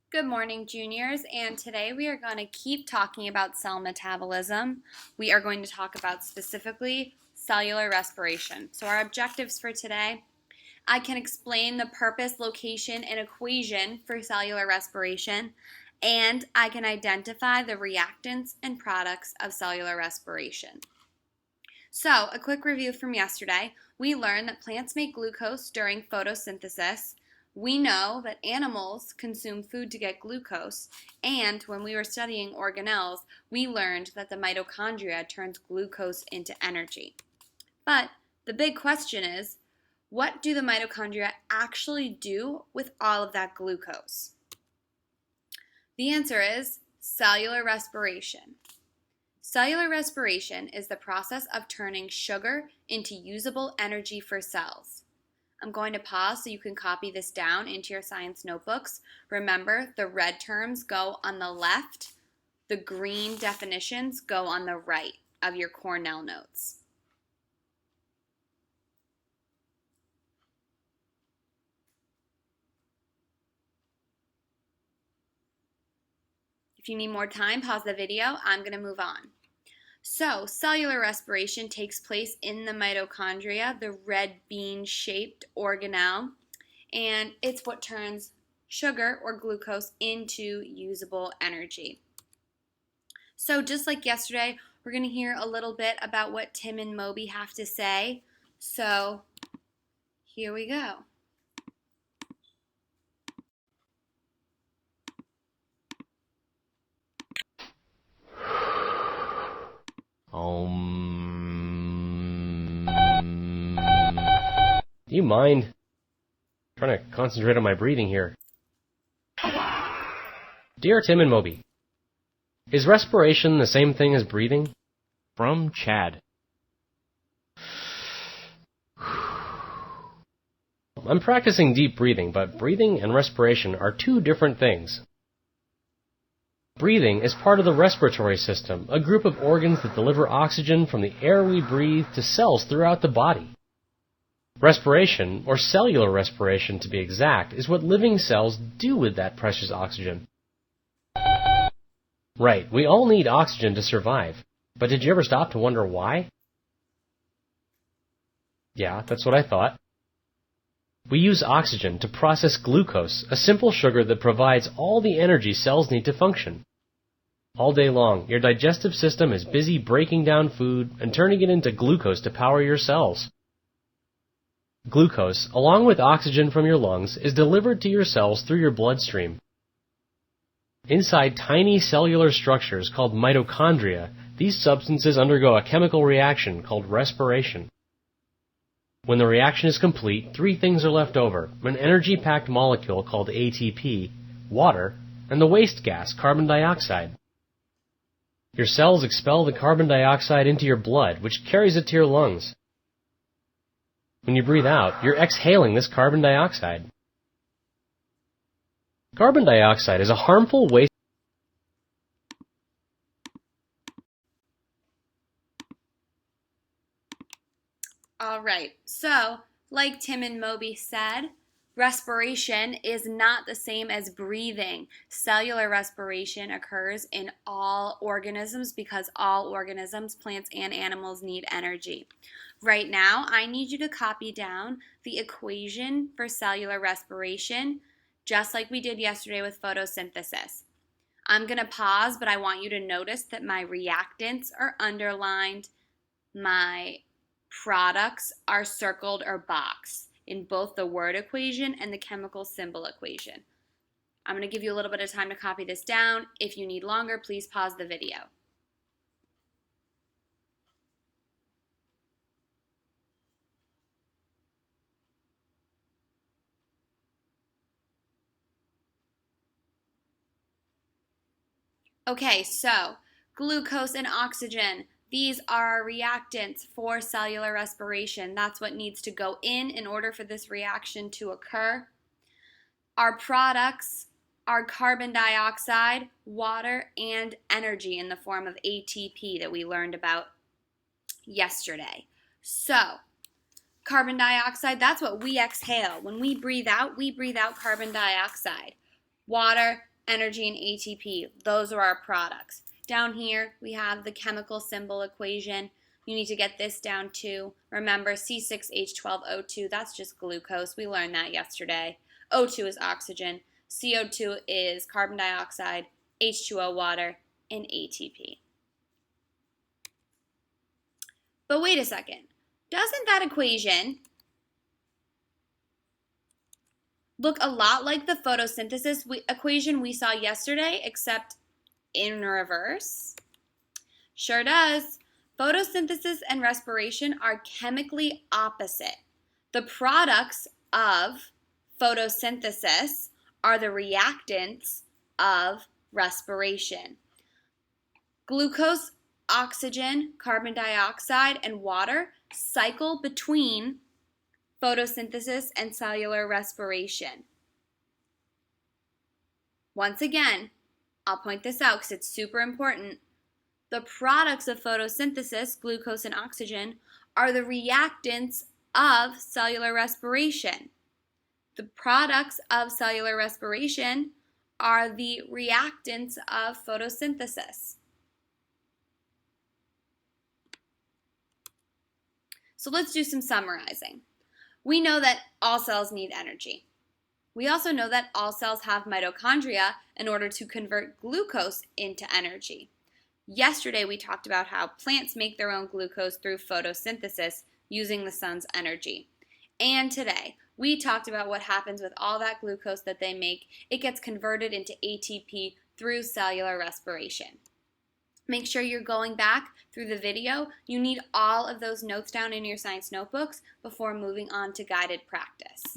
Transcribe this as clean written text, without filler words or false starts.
Good morning, juniors, and today we are going to keep talking about cell metabolism. We are going to talk about specifically cellular respiration. So our objectives for today, I can explain the purpose, location, and equation for cellular respiration, and I can identify the reactants and products of cellular respiration. So, a quick review from yesterday. We learned that plants make glucose during photosynthesis. We know that animals consume food to get glucose, and when we were studying organelles, we learned that the mitochondria turns glucose into energy. But the big question is, what do the mitochondria actually do with all of that glucose? The answer is cellular respiration. Cellular respiration is the process of turning sugar into usable energy for cells. I'm going to pause so you can copy this down into your science notebooks. Remember, the red terms go on the left, the green definitions go on the right of your Cornell notes. If you need more time, pause the video. I'm going to move on. So, cellular respiration takes place in the mitochondria, the red bean-shaped organelle, and it's what turns sugar or glucose into usable energy. So, just like yesterday, we're going to hear a little bit about what Tim and Moby have to say. So, here we go. Do you mind? I'm trying to concentrate on my breathing here. Dear Tim and Moby, is respiration the same thing as breathing? From Chad. I'm practicing deep breathing, but breathing and respiration are two different things. Breathing is part of the respiratory system, a group of organs that deliver oxygen from the air we breathe to cells throughout the body. Respiration, or cellular respiration to be exact, is what living cells do with that precious oxygen. Right, we all need oxygen to survive. But did you ever stop to wonder why? Yeah, that's what I thought. We use oxygen to process glucose, a simple sugar that provides all the energy cells need to function. All day long, your digestive system is busy breaking down food and turning it into glucose to power your cells. Glucose, along with oxygen from your lungs, is delivered to your cells through your bloodstream. Inside tiny cellular structures called mitochondria, these substances undergo a chemical reaction called respiration. When the reaction is complete, three things are left over: an energy-packed molecule called ATP, water, and the waste gas, carbon dioxide. Your cells expel the carbon dioxide into your blood, which carries it to your lungs. When you breathe out, you're exhaling this carbon dioxide. Carbon dioxide is a harmful waste. All right, so like Tim and Moby said, respiration is not the same as breathing. Cellular respiration occurs in all organisms because all organisms, plants and animals, need energy. Right now, I need you to copy down the equation for cellular respiration, just like we did yesterday with photosynthesis. I'm going to pause, but I want you to notice that my reactants are underlined, my products are circled or boxed in both the word equation and the chemical symbol equation. I'm going to give you a little bit of time to copy this down. If you need longer, please pause the video. Okay, so glucose and oxygen, these are our reactants for cellular respiration. That's what needs to go in order for this reaction to occur. Our products are carbon dioxide, water, and energy in the form of ATP that we learned about yesterday. So, carbon dioxide, that's what we exhale. When we breathe out carbon dioxide. Water, energy and ATP. Those are our products. Down here, we have the chemical symbol equation. You need to get this down too. Remember, C6H12O2, that's just glucose. We learned that yesterday. O2 is oxygen. CO2 is carbon dioxide, H2O water, and ATP. But wait a second. Doesn't that equation look a lot like the photosynthesis equation we saw yesterday, except in reverse? Sure does. Photosynthesis and respiration are chemically opposite. The products of photosynthesis are the reactants of respiration. Glucose, oxygen, carbon dioxide, and water cycle between photosynthesis and cellular respiration. Once again, I'll point this out because it's super important. The products of photosynthesis, glucose and oxygen, are the reactants of cellular respiration. The products of cellular respiration are the reactants of photosynthesis. So let's do some summarizing. We know that all cells need energy. We also know that all cells have mitochondria in order to convert glucose into energy. Yesterday we talked about how plants make their own glucose through photosynthesis using the sun's energy. And today we talked about what happens with all that glucose that they make. It gets converted into ATP through cellular respiration. Make sure you're going back through the video. You need all of those notes down in your science notebooks before moving on to guided practice.